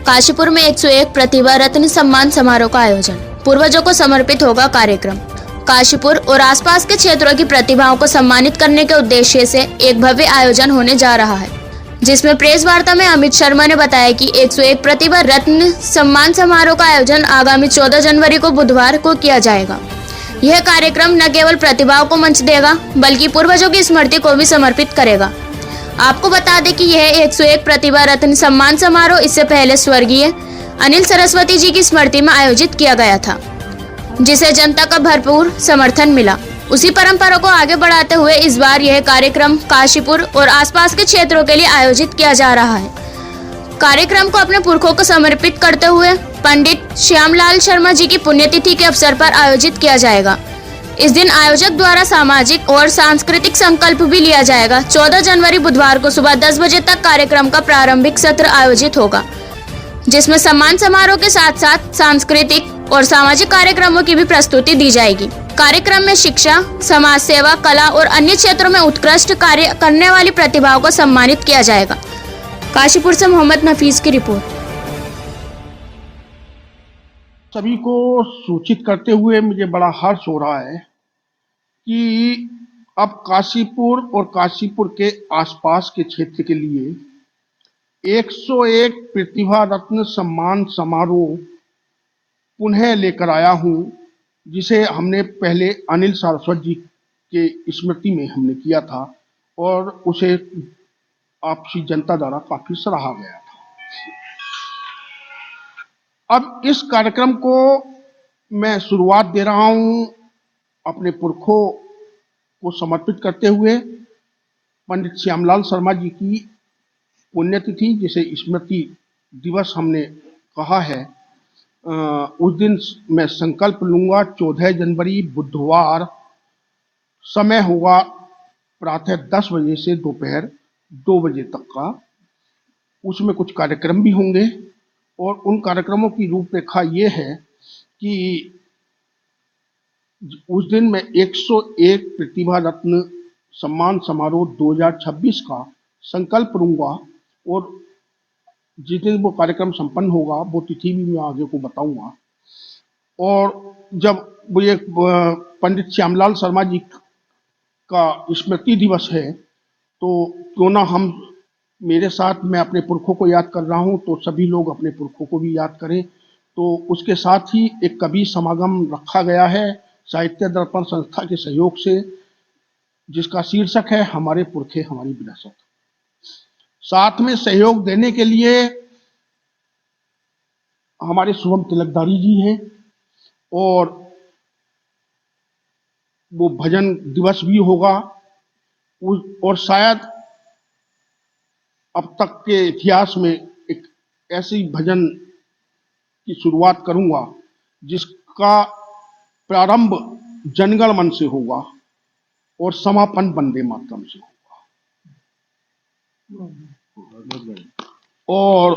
काशीपुर में 101 प्रतिभा रत्न सम्मान समारोह का आयोजन। पूर्वजों को समर्पित होगा कार्यक्रम। काशीपुर और आसपास के क्षेत्रों की प्रतिभाओं को सम्मानित करने के उद्देश्य से एक भव्य आयोजन होने जा रहा है, जिसमें प्रेस वार्ता में अमित शर्मा ने बताया कि 101 प्रतिभा रत्न सम्मान समारोह का आयोजन आगामी 14 जनवरी को बुधवार को किया जाएगा। यह कार्यक्रम न केवल प्रतिभाओं को मंच देगा, बल्कि पूर्वजों की स्मृति को भी समर्पित करेगा। आपको बता दें कि यह 101 प्रतिभा रत्न सम्मान समारोह इससे पहले स्वर्गीय अनिल सरस्वती जी की स्मृति में आयोजित किया गया था, जिसे जनता का भरपूर समर्थन मिला। उसी परंपरा को आगे बढ़ाते हुए इस बार यह कार्यक्रम काशीपुर और आसपास के क्षेत्रों के लिए आयोजित किया जा रहा है। कार्यक्रम को अपने पुरखों को समर्पित करते हुए पंडित श्यामलाल शर्मा जी की पुण्यतिथि के अवसर पर आयोजित किया जाएगा। इस दिन आयोजक द्वारा सामाजिक और सांस्कृतिक संकल्प भी लिया जाएगा। 14 जनवरी बुधवार को सुबह 10 बजे तक कार्यक्रम का प्रारंभिक सत्र आयोजित होगा, जिसमें सम्मान समारोह के साथ साथ सांस्कृतिक और सामाजिक कार्यक्रमों की भी प्रस्तुति दी जाएगी। कार्यक्रम में शिक्षा, समाज सेवा, कला और अन्य क्षेत्रों में उत्कृष्ट कार्य करने वाली प्रतिभाओं को सम्मानित किया जाएगा। काशीपुर से मोहम्मद नफीस की रिपोर्ट। सभी को सूचित करते हुए मुझे बड़ा हर्ष हो रहा है कि अब काशीपुर और काशीपुर के आसपास के क्षेत्र के लिए 101 प्रतिभा रत्न सम्मान समारोह पुनः लेकर आया हूं, जिसे हमने पहले अनिल सरस्वती जी के स्मृति में हमने किया था और उसे आपसी जनता द्वारा काफी सराहा गया था। अब इस कार्यक्रम को मैं शुरुआत दे रहा हूं अपने पुरखों को समर्पित करते हुए पंडित श्यामलाल शर्मा जी की पुण्यतिथि, जिसे स्मृति दिवस हमने कहा है। उस दिन मैं संकल्प लूंगा 14 जनवरी बुधवार, समय होगा प्रातः 10 बजे से दोपहर 2 बजे तक का। उसमें कुछ कार्यक्रम भी होंगे और उन कार्यक्रमों की रूपरेखा ये है कि उस दिन मैं 101 प्रतिभा रत्न सम्मान समारोह 2026 का संकल्प लूंगा और जिस दिन वो कार्यक्रम संपन्न होगा वो तिथि भी मैं आगे को बताऊंगा। और जब वो ये पंडित श्यामलाल शर्मा जी का स्मृति दिवस है, तो क्यों ना हम मेरे साथ, मैं अपने पुरखों को याद कर रहा हूँ, तो सभी लोग अपने पुरखों को भी याद करें। तो उसके साथ ही एक कवि समागम रखा गया है साहित्य दर्पण संस्था के सहयोग से, जिसका शीर्षक है हमारे पुरखे हमारी विरासत। साथ में सहयोग देने के लिए हमारे शुभम तिलकधारी जी हैं और वो भजन दिवस भी होगा। और शायद अब तक के इतिहास में एक ऐसी भजन की शुरुआत करूंगा जिसका प्रारंभ जनगण मन से होगा और समापन वंदे मातरम से होगा। और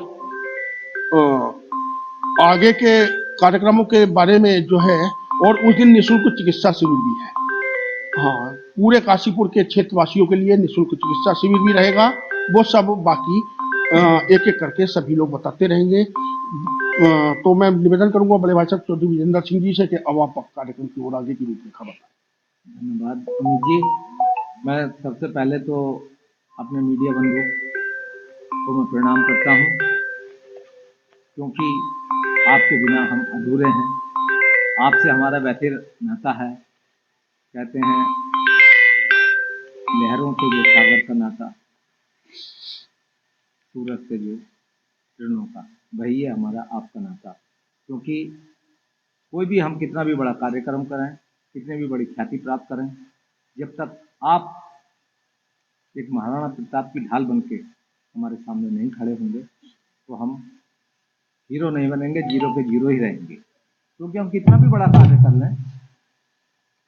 आगे के कार्यक्रमों के बारे में जो है, और उस दिन निःशुल्क चिकित्सा शिविर भी है। हाँ, पूरे काशीपुर के क्षेत्रवासियों के लिए निःशुल्क चिकित्सा शिविर भी रहेगा। वो सब बाकी एक एक करके सभी लोग बताते रहेंगे। तो मैं निवेदन करूंगा बड़े भाई साहब चौधरी विजेंद्र सिंह जी से कि अब आप कार्यक्रम की ओर आगे की रूपरेखा बताएं। धन्यवाद अमित जी। मैं सबसे पहले तो अपने मीडिया बंधु को मैं प्रणाम करता हूं, क्योंकि आपके बिना हम अधूरे हैं। आपसे हमारा वैतिर नाता है, कहते हैं लहरों से जो सागर का नाता, सूरज से जो किरणों का, वही है हमारा आपका नाता। क्योंकि कोई भी हम कितना भी बड़ा कार्यक्रम करें, कितनी भी बड़ी ख्याति प्राप्त करें, जब तक आप एक महाराणा प्रताप की ढाल बन के हमारे सामने नहीं खड़े होंगे तो हम हीरो नहीं बनेंगे, जीरो के जीरो ही रहेंगे। क्योंकि हम कितना भी बड़ा कार्य कर लें,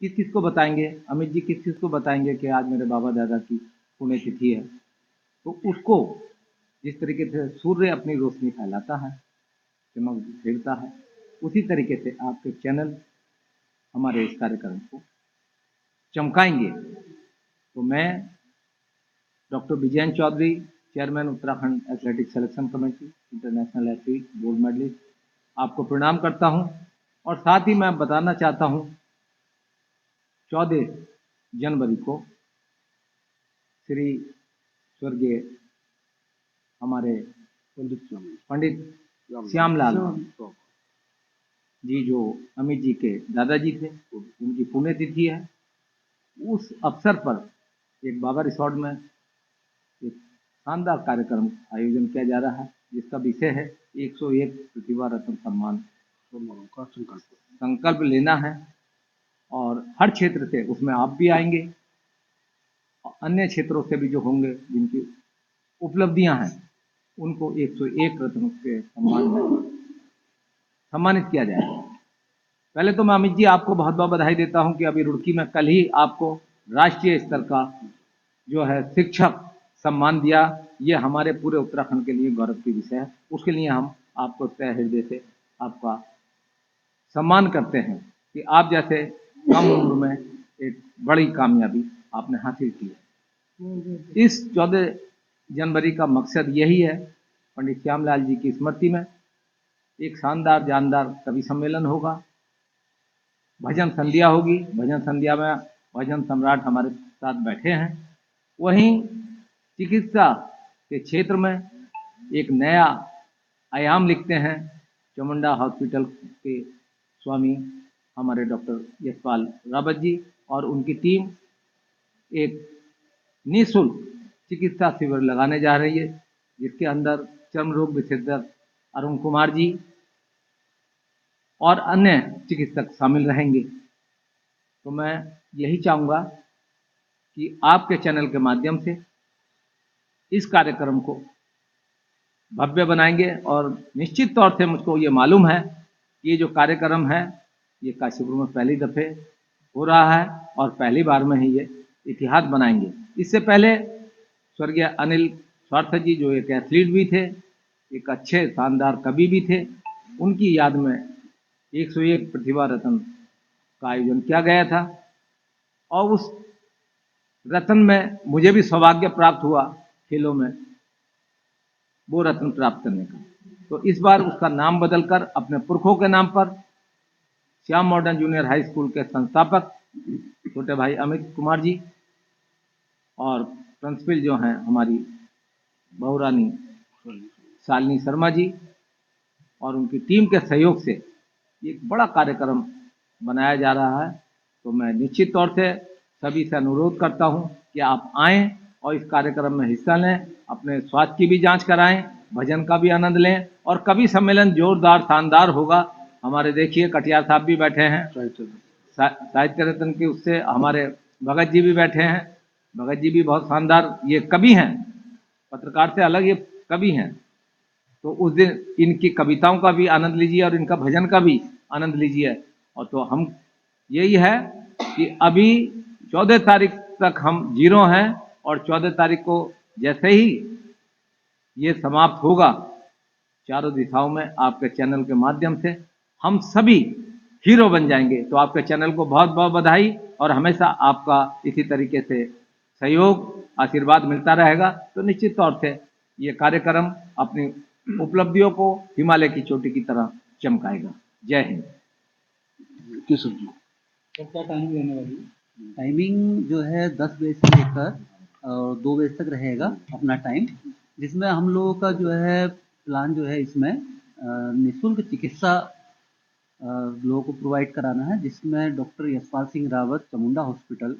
किस किस को बताएंगे अमित जी, किस किस को बताएंगे कि आज मेरे बाबा दादा की पुण्यतिथि है। तो उसको जिस तरीके से सूर्य अपनी रोशनी फैलाता है, चमक बिखेरता है, उसी तरीके से आपके चैनल हमारे इस कार्यक्रम को चमकाएंगे। तो मैं doctor Vijayan Chaudhary, chairman Uttarakhand athletic selection committee, international athlete, gold medalist, आपको प्रणाम करता हूं। और साथ ही मैं बताना चाहता हूं 14 जनवरी को श्री स्वर्गीय हमारे पंडित श्यामलाल जी, जो अमित जी के दादाजी थे, उनकी पुण्यतिथि है। उस अवसर पर एक बाबा रिसोर्ट में एक शानदार कार्यक्रम आयोजन किया जा रहा है, जिसका विषय है 101 प्रतिभा रत्न सम्मान का संकल्प लेना है। और हर क्षेत्र से उसमें आप भी आएंगे, अन्य क्षेत्रों से भी जो होंगे जिनकी उपलब्धियां हैं उनको 101 रत्नों के सम्मान में सम्मानित किया जाएगा। पहले तो मैं अमित जी आपको बहुत बहुत बधाई देता हूं कि अभी रुड़की में कल ही आपको राष्ट्रीय स्तर का जो है शिक्षक सम्मान दिया। ये हमारे पूरे उत्तराखंड के लिए गौरव की विषय है। उसके लिए हम आपको तहे हृदय से आपका सम्मान करते हैं कि आप जैसे कम उम्र में एक बड़ी कामयाबी आपने हासिल की है। इस 14 जनवरी का मकसद यही है, पंडित श्यामलाल जी की स्मृति में एक शानदार जानदार कवि सम्मेलन होगा, भजन संध्या होगी। भजन संध्या में भजन सम्राट हमारे साथ बैठे हैं। वहीं चिकित्सा के क्षेत्र में एक नया आयाम लिखते हैं चामुंडा हॉस्पिटल के स्वामी हमारे डॉक्टर यशपाल रावत जी और उनकी टीम एक निःशुल्क चिकित्सा शिविर लगाने जा रही है, जिसके अंदर चर्म रोग विशेषज्ञ अरुण कुमार जी और अन्य चिकित्सक शामिल रहेंगे। तो मैं यही चाहूँगा कि आपके चैनल के माध्यम से इस कार्यक्रम को भव्य बनाएंगे। और निश्चित तौर से मुझको ये मालूम है कि ये जो कार्यक्रम है ये काशीपुर में पहली दफ़े हो रहा है और पहली बार में ही ये इतिहास बनाएंगे। इससे पहले स्वर्गीय अनिल स्वार्थ जी, जो एक एथलीट भी थे, एक अच्छे शानदार कवि भी थे, उनकी याद में 101 प्रतिभा रत्न का आयोजन किया गया था। और उस रत्न में मुझे भी सौभाग्य प्राप्त हुआ खेलों में वो रत्न प्राप्त करने का। तो इस बार उसका नाम बदलकर अपने पुरखों के नाम पर Shyam modern junior high school के संस्थापक छोटे भाई अमित कुमार जी और प्रिंसिपल जो हैं हमारी बहुरानी शालिनी शर्मा जी और उनकी टीम के सहयोग से एक बड़ा कार्यक्रम बनाया जा रहा है। तो मैं निश्चित तौर से सभी से अनुरोध करता हूं कि आप आएं और इस कार्यक्रम में हिस्सा लें, अपने स्वास्थ्य की भी जांच कराएं, भजन का भी आनंद लें और कवि सम्मेलन जोरदार शानदार होगा। हमारे देखिए कटियार साहब भी बैठे हैं, साहित्य रत्न की उससे हमारे भगत जी भी बैठे हैं। भगत जी भी बहुत शानदार ये कवि हैं, पत्रकार से अलग ये कवि हैं। तो उस दिन इनकी कविताओं का भी आनंद लीजिए और इनका भजन का भी आनंद लीजिए। और तो हम यही है कि अभी 14 तारीख तक हम जीरो हैं और 14 तारीख को जैसे ही ये समाप्त होगा, चारों दिशाओं में आपके चैनल के माध्यम से हम सभी हीरो बन जाएंगे। तो आपके चैनल को बहुत बहुत बधाई और हमेशा आपका इसी तरीके से सहयोग आशीर्वाद मिलता रहेगा। तो निश्चित तौर से ये कार्यक्रम अपनी उपलब्धियों को हिमालय की चोटी की तरह चमकाएगा। जय हिंद। किस सब्जी क्या टाइमिंग रहने वाली है? टाइमिंग जो है 10 बजे से लेकर और 2 बजे तक रहेगा अपना टाइम, जिसमें हम लोगों का जो है प्लान जो है इसमें निःशुल्क चिकित्सा लोगों को प्रोवाइड कराना है, जिसमें डॉक्टर यशपाल सिंह रावत चामुंडा हॉस्पिटल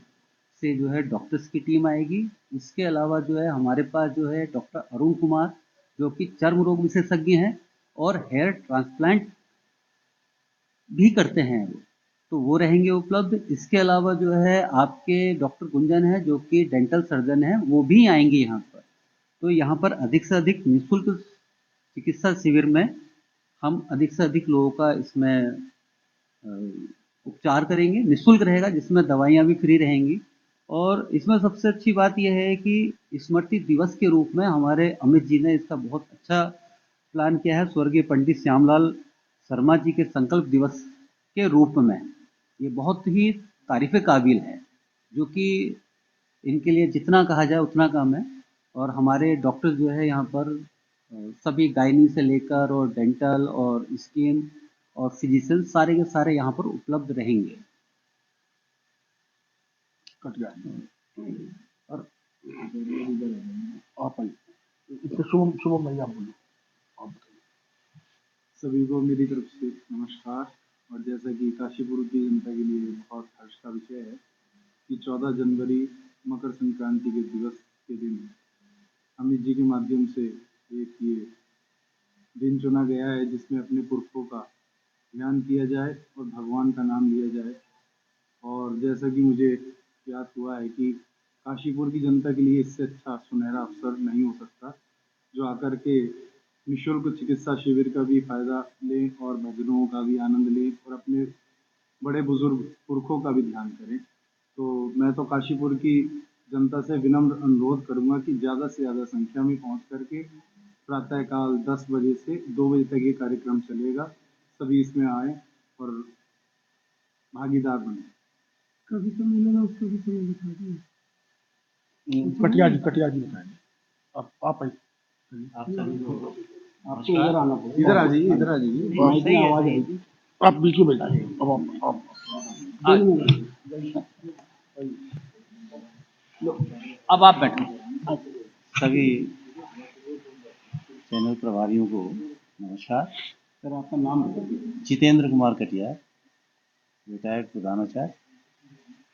से जो है डॉक्टर्स की टीम आएगी। इसके अलावा जो है हमारे पास जो है डॉक्टर अरुण कुमार जो कि चर्म रोग विशेषज्ञ हैं और हेयर ट्रांसप्लांट भी करते हैं, तो वो रहेंगे उपलब्ध। इसके अलावा जो है आपके डॉक्टर गुंजन है जो कि डेंटल सर्जन है, वो भी आएंगे यहाँ पर। तो यहाँ पर अधिक से अधिक निःशुल्क चिकित्सा शिविर में हम अधिक से अधिक लोगों का इसमें उपचार करेंगे, निःशुल्क रहेगा, जिसमें दवाइयाँ भी फ्री रहेंगी। और इसमें सबसे अच्छी बात यह है कि स्मृति दिवस के रूप में हमारे अमित जी ने इसका बहुत अच्छा प्लान किया है। स्वर्गीय पंडित श्यामलाल शर्मा जी के संकल्प दिवस के रूप में ये बहुत ही तारीफ़ काबिल है, जो कि इनके लिए जितना कहा जाए उतना कम है। और हमारे डॉक्टर जो है यहाँ पर सभी गायनी से लेकर और डेंटल और स्किन और फिजिशियन सारे के सारे यहाँ पर उपलब्ध रहेंगे। कट गया। और आप आइए। इससे शुभम शुभम भैया बोलो, आप बताइए। सभी को मेरी तरफ से नमस्कार। और जैसा कि काशीपुर की जनता के लिए बहुत हर्ष का विषय है कि 14 जनवरी मकर संक्रांति के दिवस के दिन अमित जी के माध्यम से एक ये दिन चुना गया है जिसमें अपने पुरखों का ध्यान किया जाए और भगवान का नाम लिया जाए। और जैसा कि मुझे ज्ञात हुआ है कि काशीपुर की जनता के लिए इससे अच्छा सुनहरा अवसर नहीं हो सकता जो आकर के निःशुल्क चिकित्सा शिविर का भी फायदा लें और भजनों का भी आनंद लें और अपने बड़े बुजुर्ग पुरखों का भी ध्यान करें। तो मैं तो काशीपुर की जनता से विनम्र अनुरोध करूंगा कि ज़्यादा से ज़्यादा संख्या में पहुंच करके प्रातःकाल 10 बजे से 2 बजे तक ये कार्यक्रम चलेगा। सभी इसमें आए और भागीदार बने। कभी तो मिलेगा उसको भी समय बता दिए। कटिया जी बताएंगे। आप आइए। आपको इधर आना पड़ेगा। इधर आ जाइए, इधर आ जाइए, माइक में आवाज़ आएगी। आप बीच में बैठिए। अब आप अब आप बैठो। सभी चैनल प्रभारियों को नमस्कार। सर आपका नाम बताइए। जितेंद्र कुमार कटियार, रिटायर्ड प्रधानाचार्य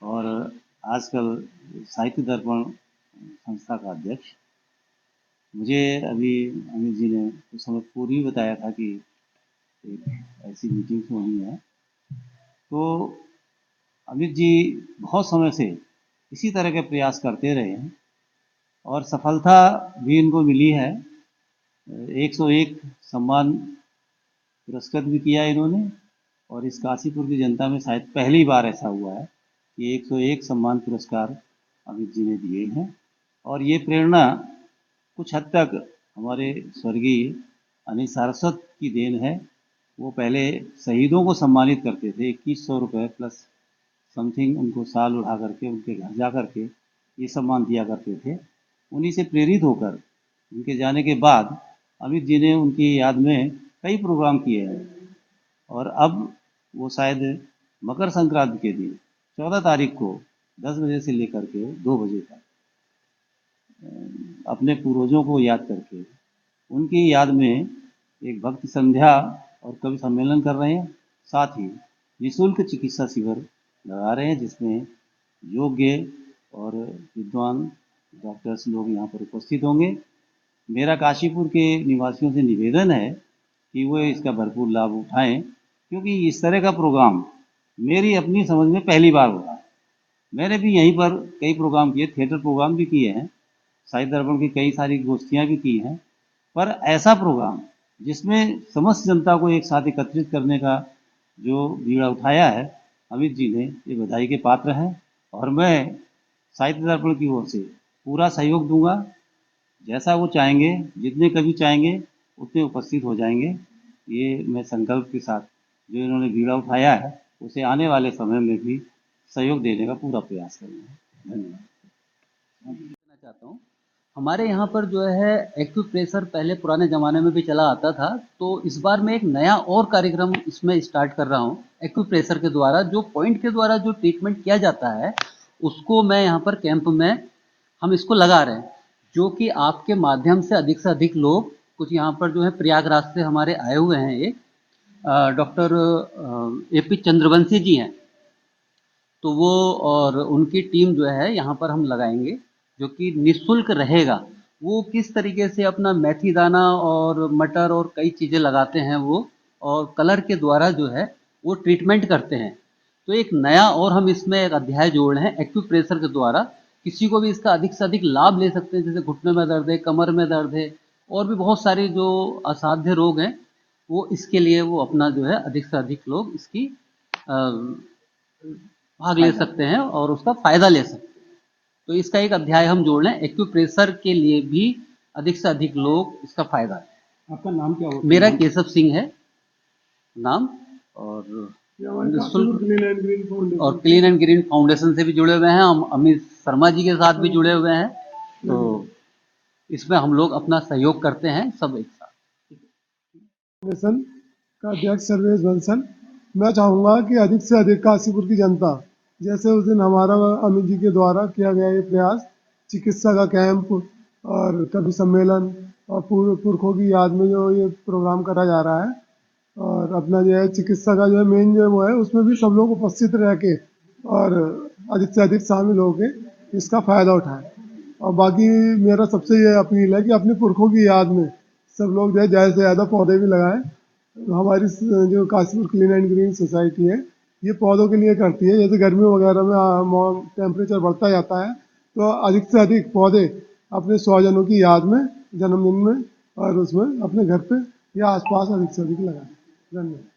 और आजकल साहित्य दर्पण संस्था का अध्यक्ष। मुझे अभी अमित जी ने कुछ समय पूर्व ही बताया था कि एक ऐसी मीटिंग होनी है। तो अमित जी बहुत समय से इसी तरह के प्रयास करते रहे हैं और सफलता भी इनको मिली है। 101 सम्मान पुरस्कृत भी किया इन्होंने और इस काशीपुर की जनता में शायद पहली बार ऐसा हुआ है कि 101 सम्मान पुरस्कार अमित जी ने दिए हैं। और ये प्रेरणा कुछ हद तक हमारे स्वर्गीय अनिल सारस्वत की देन है। वो पहले शहीदों को सम्मानित करते थे, 2100 रुपये प्लस समथिंग उनको साल उड़ा करके उनके घर जा करके ये सम्मान दिया करते थे। उन्हीं से प्रेरित होकर उनके जाने के बाद अमित जी ने उनकी याद में कई प्रोग्राम किए हैं और अब वो शायद मकर संक्रांति के दिन 14 तारीख को 10 बजे से लेकर के 2 बजे तक अपने पूर्वजों को याद करके उनकी याद में एक भक्ति संध्या और कवि सम्मेलन कर रहे हैं। साथ ही निःशुल्क चिकित्सा शिविर लगा रहे हैं जिसमें योग्य और विद्वान डॉक्टर्स लोग यहाँ पर उपस्थित होंगे। मेरा काशीपुर के निवासियों से निवेदन है कि वो इसका भरपूर लाभ उठाएं क्योंकि इस तरह का प्रोग्राम मेरी अपनी समझ में पहली बार हुआ है। मैंने भी यहीं पर कई प्रोग्राम किए, थिएटर प्रोग्राम भी किए हैं, साहित्य दर्पण की कई सारी गोष्ठियाँ भी की हैं, पर ऐसा प्रोग्राम जिसमें समस्त जनता को एक साथ एकत्रित करने का जो बीड़ा उठाया है अमित जी ने, ये बधाई के पात्र हैं। और मैं साहित्य दर्पण की ओर से पूरा सहयोग दूंगा। जैसा वो चाहेंगे, जितने कवि चाहेंगे उतने उपस्थित हो जाएंगे। ये मैं संकल्प के साथ जो इन्होंने बीड़ा उठाया है उसे आने वाले समय में भी सहयोग देने का पूरा प्रयास करेंगे। धन्यवाद। कहना चाहता हूँ, हमारे यहाँ पर जो है एक्यूप्रेशर पहले पुराने ज़माने में भी चला आता था, तो इस बार मैं एक नया और कार्यक्रम इसमें स्टार्ट कर रहा हूँ। एक्यूप्रेशर के द्वारा जो पॉइंट के द्वारा जो ट्रीटमेंट किया जाता है उसको मैं यहाँ पर कैंप में हम इसको लगा रहे हैं, जो कि आपके माध्यम से अधिक लोग, कुछ यहाँ पर जो है प्रयागराज से हमारे आए हुए हैं, एक डॉक्टर AP चंद्रवंशी जी हैं, तो वो और उनकी टीम जो है यहाँ पर हम लगाएंगे जो कि निःशुल्क रहेगा। वो किस तरीके से अपना मेथी दाना और मटर और कई चीज़ें लगाते हैं वो, और कलर के द्वारा जो है वो ट्रीटमेंट करते हैं। तो एक नया और हम इसमें एक अध्याय जोड़ रहे हैं एक्यूप्रेशर के द्वारा। किसी को भी इसका अधिक से अधिक लाभ ले सकते हैं, जैसे घुटने में दर्द है, कमर में दर्द है और भी बहुत सारे जो असाध्य रोग हैं, वो इसके लिए वो अपना जो है अधिक से अधिक लोग इसकी भाग ले सकते हैं और उसका फ़ायदा ले सकते हैं। तो इसका एक अध्याय हम जोड़ लें, एक्यूप्रेशर के लिए भी अधिक से अधिक लोग इसका फ़ायदा लें। आपका नाम क्या होगा? मेरा केशव सिंह है नाम, और क्लीन एंड ग्रीन फाउंडेशन से भी जुड़े हुए हैं हम, अमित शर्मा जी के साथ भी जुड़े हुए हैं। तो इसमें हम लोग अपना सहयोग करते हैं सब एक साथ। फाउंडेशन का अध्यक्ष सर्वेश बंसल। मैं चाहूँगा कि अधिक से अधिक काशीपुर की जनता, जैसे उस दिन हमारा अमित जी के द्वारा किया गया ये प्रयास, चिकित्सा का कैंप और कवि सम्मेलन और पूर्व पुरखों की याद में जो ये प्रोग्राम करा जा रहा है, और अपना जो है चिकित्सा का जो है मेन जो है वो है, उसमें भी सब लोग उपस्थित रह के और अधिक से अधिक शामिल होके इसका फ़ायदा उठाएं। और बाकी मेरा सबसे ये अपील है कि अपने पुरखों की याद में सब लोग जो है ज़्यादा से ज़्यादा पौधे भी लगाएं। हमारी जो Kashipur clean and green society है, ये पौधों के लिए करती है। जैसे गर्मी वगैरह में टेम्परेचर बढ़ता जाता है, तो अधिक से अधिक पौधे अपने स्वजनों की याद में, जन्मदिन में और उसमें अपने घर पे या आसपास अधिक से अधिक लगाएं। धन्यवाद।